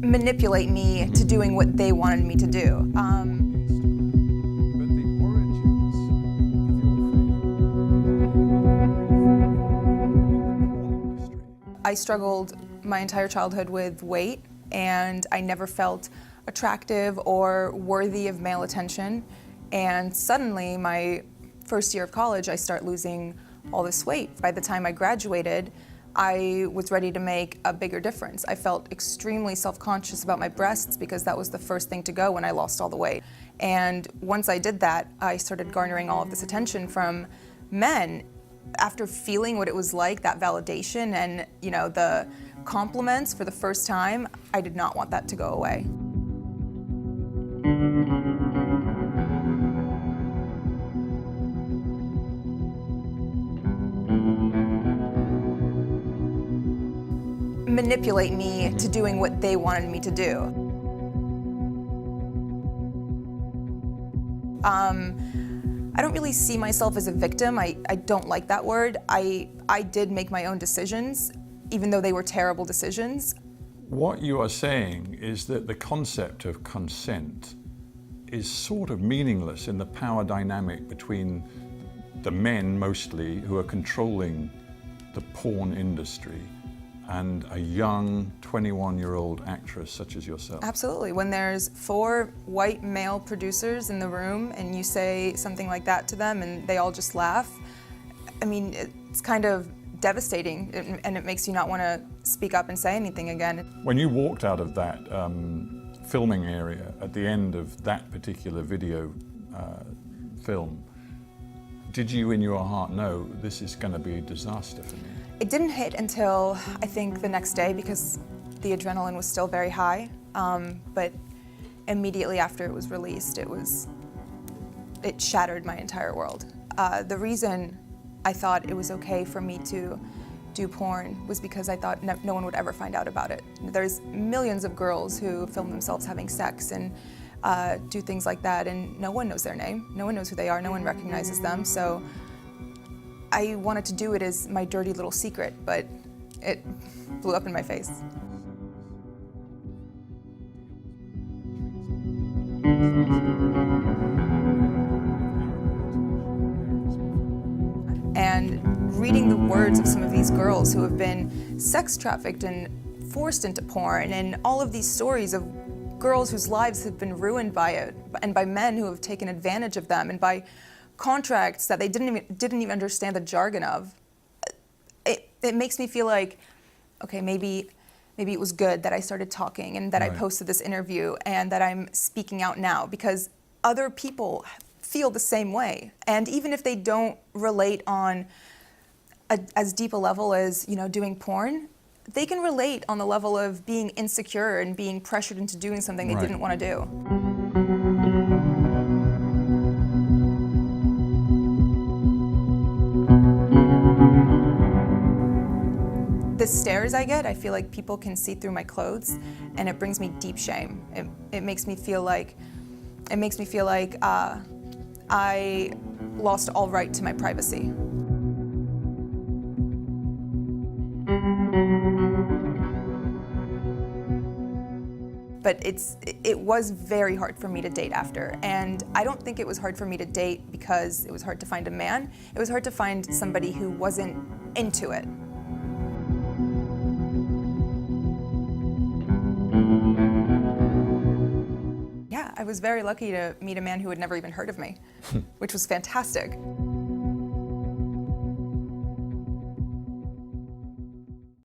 manipulate me to doing what they wanted me to do. I struggled my entire childhood with weight, and I never felt attractive or worthy of male attention. And suddenly, my first year of college, I start losing all this weight. By the time I graduated, I was ready to make a bigger difference. I felt extremely self-conscious about my breasts because that was the first thing to go when I lost all the weight. And once I did that, I started garnering all of this attention from men. After feeling what it was like, that validation and, the compliments for the first time, I did not want that to go away. Manipulate me to doing what they wanted me to do. I don't really see myself as a victim. I don't like that word. I did make my own decisions, even though they were terrible decisions. What you are saying is that the concept of consent is sort of meaningless in the power dynamic between the men, mostly, who are controlling the porn industry and a young 21-year-old actress such as yourself. Absolutely. When there's 4 white male producers in the room and you say something like that to them and they all just laugh, I mean, it's kind of devastating, and it makes you not want to speak up and say anything again. When you walked out of that filming area at the end of that particular video film, did you in your heart know this is going to be a disaster for me? It didn't hit until, I think, the next day because the adrenaline was still very high, but immediately after it was released, it shattered my entire world. The reason I thought it was okay for me to do porn was because I thought no one would ever find out about it. There's millions of girls who film themselves having sex and do things like that, and no one knows their name, no one knows who they are, no one recognizes them, so I wanted to do it as my dirty little secret, but it blew up in my face. And reading the words of some of these girls who have been sex trafficked and forced into porn, and all of these stories of girls whose lives have been ruined by it, and by men who have taken advantage of them, and by contracts that they didn't even understand the jargon of. It makes me feel like, okay, maybe it was good that I started talking and that I posted this interview and that I'm speaking out now, because other people feel the same way. And even if they don't relate on as deep a level as, doing porn, they can relate on the level of being insecure and being pressured into doing something they didn't want to do. The stares I get, I feel like people can see through my clothes, and it brings me deep shame. It makes me feel like I lost all right to my privacy. But it was very hard for me to date after, and I don't think it was hard for me to date because it was hard to find a man. It was hard to find somebody who wasn't into it. Yeah, I was very lucky to meet a man who had never even heard of me, which was fantastic.